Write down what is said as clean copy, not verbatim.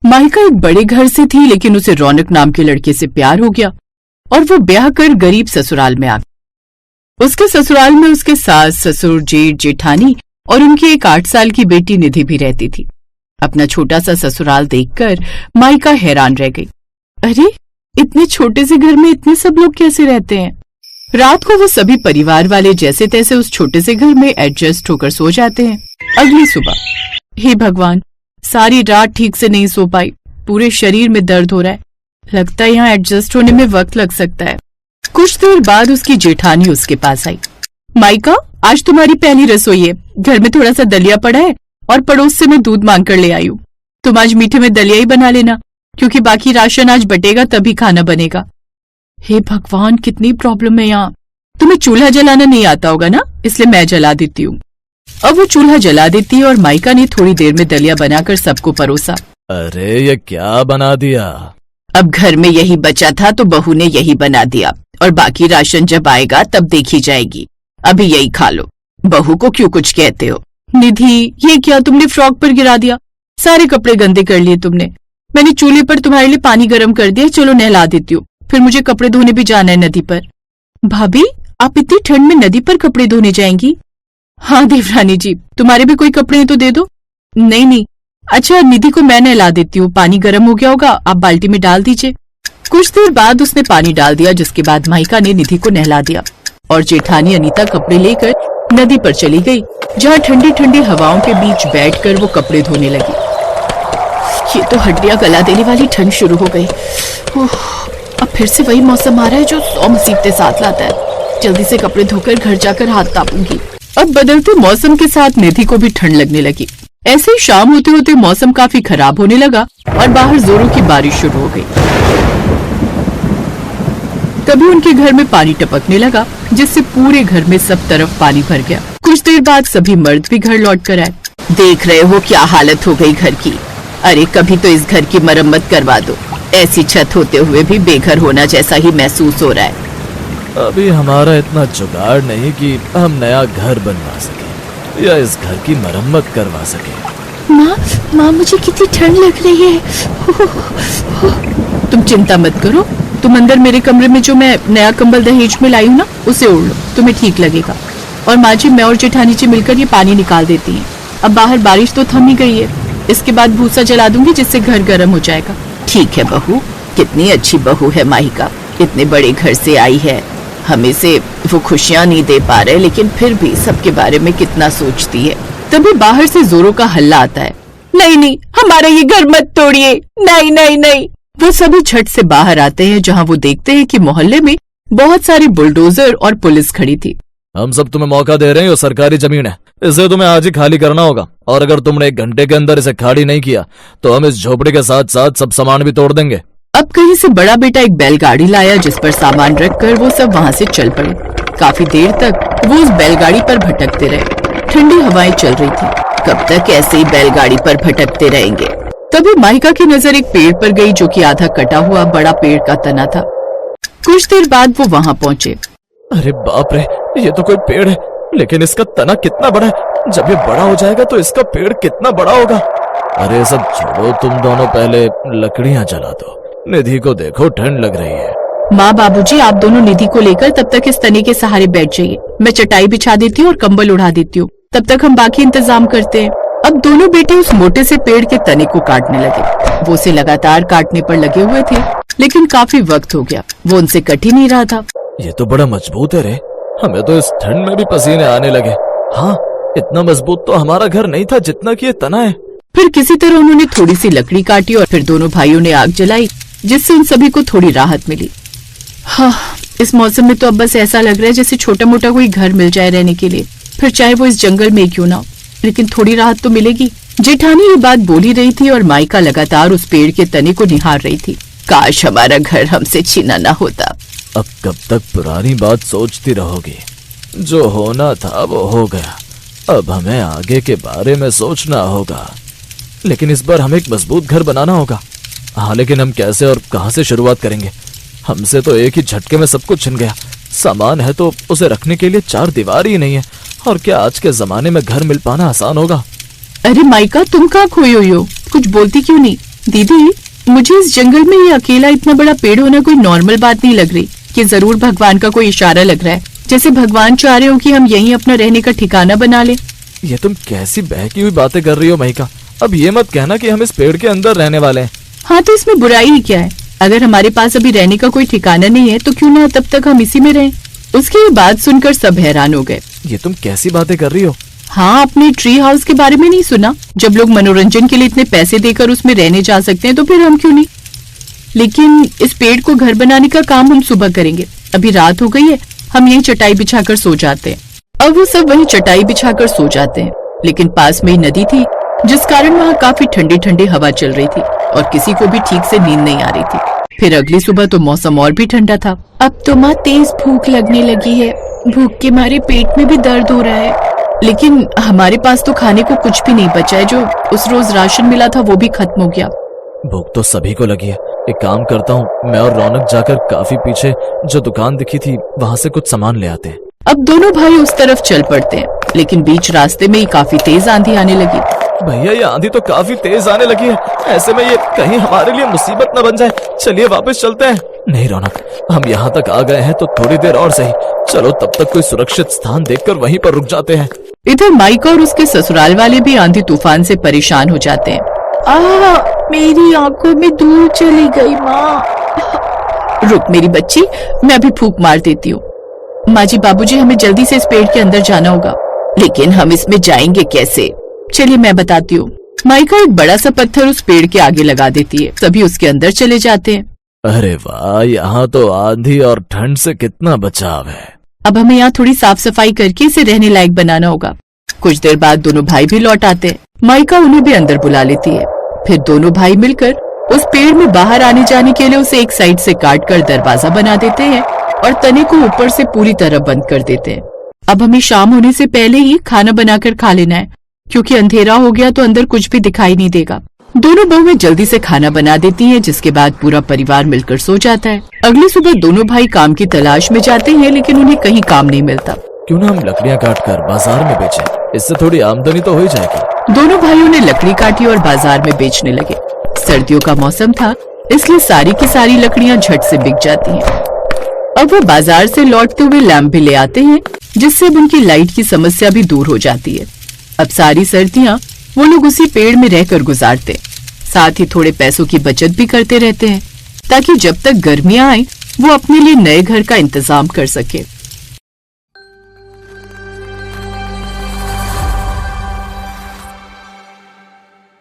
Mica एक बड़े घर से थी, लेकिन उसे रौनक नाम के लड़के से प्यार हो गया और वो ब्याह कर गरीब ससुराल में आ गई। उसके ससुराल में उसके सास ससुर, जेठ जेठानी और उनकी एक 8 साल की बेटी निधि भी रहती थी। अपना छोटा सा ससुराल देखकर माइका हैरान रह गई। अरे, इतने छोटे से घर में इतने सब लोग कैसे रहते हैं? रात को वो सभी परिवार वाले जैसे तैसे उस छोटे से घर में एडजस्ट होकर सो जाते हैं। अगली सुबह, हे भगवान, सारी रात ठीक से नहीं सो पाई, पूरे शरीर में दर्द हो रहा है, लगता है यहाँ एडजस्ट होने में वक्त लग सकता है। कुछ देर बाद उसकी जेठानी उसके पास आई। माइका, आज तुम्हारी पहली रसोई है, घर में थोड़ा सा दलिया पड़ा है और पड़ोस से मैं दूध मांग कर ले आई हूँ। तुम आज मीठे में दलिया ही बना लेना, क्योंकि बाकी राशन आज बटेगा तभी खाना बनेगा। हे भगवान, कितनी प्रॉब्लम है यहाँ। तुम्हें चूल्हा जलाना नहीं आता होगा ना, इसलिए मैं जला देती हूँ। अब वो चूल्हा जला देती है और माइका ने थोड़ी देर में दलिया बनाकर सबको परोसा। अरे, ये क्या बना दिया? अब घर में यही बचा था तो बहू ने यही बना दिया, और बाकी राशन जब आएगा तब देखी जाएगी। अभी यही खा लो। बहू को क्यों कुछ कहते हो? निधि, ये क्या तुमने फ्रॉक पर गिरा दिया? सारे कपड़े गंदे कर लिए तुमने। मैंने चूल्हे पर तुम्हारे लिए पानी गर्म कर दिया, चलो नहला देती हूँ, फिर मुझे कपड़े धोने भी जाना है नदी पर। भाभी, आप इतनी ठंड में नदी पर कपड़े धोने जाएंगी? हाँ देवरानी जी, तुम्हारे भी कोई कपड़े हैं तो दे दो। नहीं, अच्छा निधि को मैं नहला देती हूँ, पानी गर्म हो गया होगा, आप बाल्टी में डाल दीजिए। कुछ देर बाद उसने पानी डाल दिया, जिसके बाद माइका ने निधि को नहला दिया और जेठानी अनीता कपड़े लेकर नदी पर चली गई, जहाँ ठंडी ठंडी हवाओं के बीच बैठकर वो कपड़े धोने लगी। ये तो हड्डियां गला देने वाली ठंड शुरू हो गई। अब फिर से वही मौसम आ रहा है जो 100 मुसीबतें साथ लाता है। जल्दी से कपड़े धोकर घर जाकर हाथ तापूंगी। अब बदलते मौसम के साथ निधि को भी ठंड लगने लगी। ऐसे ही शाम होते होते मौसम काफी खराब होने लगा और बाहर जोरों की बारिश शुरू हो गई। तभी उनके घर में पानी टपकने लगा, जिससे पूरे घर में सब तरफ पानी भर गया। कुछ देर बाद सभी मर्द भी घर लौट कर आए। देख रहे हो क्या हालत हो गई घर की। अरे, कभी तो इस घर की मरम्मत करवा दो। ऐसी छत होते हुए भी बेघर होना जैसा ही महसूस हो रहा है। अभी हमारा इतना जुगाड़ नहीं कि हम नया घर बनवा सके या इस घर की मरम्मत करवा सके। माँ, मुझे कितनी ठंड लग रही है। तुम चिंता मत करो, तुम अंदर मेरे कमरे में जो मैं नया कंबल दहेज में लाई हूँ ना, उसे ओढ़ लो, तुम्हें ठीक लगेगा। और माँ जी, मैं और जेठानी जी मिलकर ये पानी निकाल देती हैं। अब बाहर बारिश तो थम ही गई है, इसके बाद भूसा जला दूंगी, जिससे घर गर्म हो जाएगा। ठीक है बहू, कितनी अच्छी बहू है माहिका, इतने बड़े घर से आई है। हमें से वो खुशियाँ नहीं दे पा रहे, लेकिन फिर भी सबके बारे में कितना सोचती है। तभी बाहर से जोरों का हल्ला आता है। नहीं, हमारा ये घर मत तोड़िए। नहीं। वो सभी झट से बाहर आते हैं, जहाँ वो देखते हैं कि मोहल्ले में बहुत सारी बुलडोजर और पुलिस खड़ी थी। हम सब तुम्हें मौका दे रहे हैं, ये सरकारी जमीन है, इसे तुम्हें आज ही खाली करना होगा, और अगर तुमने 1 घंटे के अंदर इसे खाली नहीं किया तो हम इस झोपड़ी के साथ साथ सब सामान भी तोड़ देंगे। अब कहीं से बड़ा बेटा एक बैलगाड़ी लाया, जिस पर सामान रखकर वो सब वहाँ से चल पड़े। काफी देर तक वो उस बैलगाड़ी पर भटकते रहे। ठंडी हवाएं चल रही थी। कब तक ऐसे ही बैलगाड़ी पर भटकते रहेंगे? तभी माइका की नजर एक पेड़ पर गई, जो कि आधा कटा हुआ बड़ा पेड़ का तना था। कुछ देर बाद वो वहाँ पहुँचे। अरे बाप रे, ये तो कोई पेड़ है, लेकिन इसका तना कितना बड़ा है। जब ये बड़ा हो जाएगा तो इसका पेड़ कितना बड़ा होगा। अरे सब छोड़ो, तुम दोनों पहले लकड़ियाँ जला दो। निधि को देखो, ठंड लग रही है। माँ, बाबूजी, आप दोनों निधि को लेकर तब तक इस तने के सहारे बैठ जाइए। मैं चटाई बिछा देती हूँ और कंबल उड़ा देती हूँ, तब तक हम बाकी इंतजाम करते हैं। अब दोनों बेटे उस मोटे से पेड़ के तने को काटने लगे। वो उसे लगातार काटने पर लगे हुए थे, लेकिन काफी वक्त हो गया, वो उनसे कट ही नहीं रहा था। ये तो बड़ा मजबूत है रे, हमें तो इस ठंड में भी पसीने आने लगे। हाँ, इतना मजबूत तो हमारा घर नहीं था जितना कि ये तना है। फिर किसी तरह उन्होंने थोड़ी सी लकड़ी काटी और फिर दोनों भाइयों ने आग जलाई, जिससे उन सभी को थोड़ी राहत मिली। हाँ, इस मौसम में तो अब बस ऐसा लग रहा है जैसे छोटा मोटा कोई घर मिल जाए रहने के लिए, फिर चाहे वो इस जंगल में क्यों ना हो, लेकिन थोड़ी राहत तो मिलेगी। जेठानी ये बात बोल ही रही थी और माइका लगातार उस पेड़ के तने को निहार रही थी। काश हमारा घर हमसे छीना ना होता। अब कब तक पुरानी बात सोचती रहोगी? जो होना था वो हो गया, अब हमें आगे के बारे में सोचना होगा। लेकिन इस बार हमें एक मजबूत घर बनाना होगा। हाँ, लेकिन हम कैसे और कहाँ से शुरुआत करेंगे? हमसे तो एक ही झटके में सब कुछ छिन गया। सामान है तो उसे रखने के लिए 4 दीवार ही नहीं है, और क्या आज के जमाने में घर मिल पाना आसान होगा? अरे माइका, तुम कहाँ खोई हुई हो? कुछ बोलती क्यों नहीं? दीदी, मुझे इस जंगल में ये अकेला इतना बड़ा पेड़ होना कोई नॉर्मल बात नहीं लग रही। कि जरूर भगवान का कोई इशारा लग रहा है, जैसे भगवान चाह रहे हो कि हम यहीं अपना रहने का ठिकाना बना लें। ये तुम कैसी बहकी हुई बातें कर रही हो महिका। अब ये मत कहना कि हम इस पेड़ के अंदर रहने वाले हैं। हाँ, तो इसमें बुराई ही क्या है? अगर हमारे पास अभी रहने का कोई ठिकाना नहीं है तो क्यों ना तब तक हम इसी में रहें। उसकी ये बात सुनकर सब हैरान हो गए। ये तुम कैसी बातें कर रही हो? हाँ, अपने ट्री हाउस के बारे में नहीं सुना? जब लोग मनोरंजन के लिए इतने पैसे देकर उसमें रहने जा सकते हैं तो फिर हम क्यों नहीं। लेकिन इस पेड़ को घर बनाने का काम हम सुबह करेंगे। अभी रात हो गई है, हम यही चटाई बिछाकर सो जाते हैं। अब वो सब वही चटाई बिछाकर सो जाते हैं। लेकिन पास में ही नदी थी, जिस कारण वहाँ काफी ठंडी ठंडी हवा चल रही थी और किसी को भी ठीक से नींद नहीं आ रही थी। फिर अगली सुबह तो मौसम और भी ठंडा था। अब तो माँ तेज भूख लगने लगी है। भूख के मारे पेट में भी दर्द हो रहा है। लेकिन हमारे पास तो खाने को कुछ भी नहीं बचा है। जो उस रोज राशन मिला था वो भी खत्म हो गया। भूख तो सभी को लगी है। एक काम करता हूँ, मैं और रौनक जाकर काफी पीछे जो दुकान दिखी थी वहाँ से कुछ सामान ले आते हैं। अब दोनों भाई उस तरफ चल पड़ते हैं, लेकिन बीच रास्ते में ही काफी तेज आंधी आने लगी। भैया, ये आंधी तो काफी तेज आने लगी है। ऐसे में ये कहीं हमारे लिए मुसीबत न बन जाए। चलिए वापस चलते हैं। नहीं रौनक, हम यहाँ तक आ गए हैं तो थोड़ी देर और सही। चलो तब तक कोई सुरक्षित स्थान देखकर वहीं पर रुक जाते हैं। इधर माइका और उसके ससुराल वाले भी आंधी तूफान से परेशान हो जाते हैं। मेरी आंखों में धूल चली गई माँ। रुक मेरी बच्ची, मैं अभी फूंक मार देती हूँ। माँ जी, बाबूजी, हमें जल्दी से इस पेड़ के अंदर जाना होगा। लेकिन हम इसमें जाएंगे कैसे? चलिए मैं बताती हूँ। माइका एक बड़ा सा पत्थर उस पेड़ के आगे लगा देती है। सभी उसके अंदर चले जाते हैं। अरे वाह, यहाँ तो आंधी और ठंड से कितना बचाव है। अब हमें यहाँ थोड़ी साफ सफाई करके इसे रहने लायक बनाना होगा। कुछ देर बाद दोनों भाई भी लौट आते हैं। माइका उन्हें भी अंदर बुला लेती है। फिर दोनों भाई मिलकर उस पेड़ में बाहर आने जाने के लिए उसे एक साइड से काट कर दरवाजा बना देते हैं और तने को ऊपर से पूरी तरह बंद कर देते हैं। अब हमें शाम होने से पहले ही खाना बनाकर खा लेना है, क्योंकि अंधेरा हो गया तो अंदर कुछ भी दिखाई नहीं देगा। दोनों बहुएं जल्दी से खाना बना देती हैं, जिसके बाद पूरा परिवार मिलकर सो जाता है। अगली सुबह दोनों भाई काम की तलाश में जाते हैं, लेकिन उन्हें कहीं काम नहीं मिलता। क्यों ना हम लकड़ियाँ काट कर बाजार में बेचें, इससे थोड़ी आमदनी तो हो ही जाएगी। दोनों भाइयों ने लकड़ी काटी और बाजार में बेचने लगे। सर्दियों का मौसम था, इसलिए सारी की सारी लकड़ियाँ झट से बिक जाती हैं। अब वो बाजार से लौटते हुए लैंप भी ले आते हैं, जिससे अब उनकी लाइट की समस्या भी दूर हो जाती है। अब सारी सर्दियाँ वो लोग उसी पेड़ में रहकर गुजारते, साथ ही थोड़े पैसों की बचत भी करते रहते हैं, ताकि जब तक गर्मियाँ आए वो अपने लिए नए घर का इंतजाम कर सके।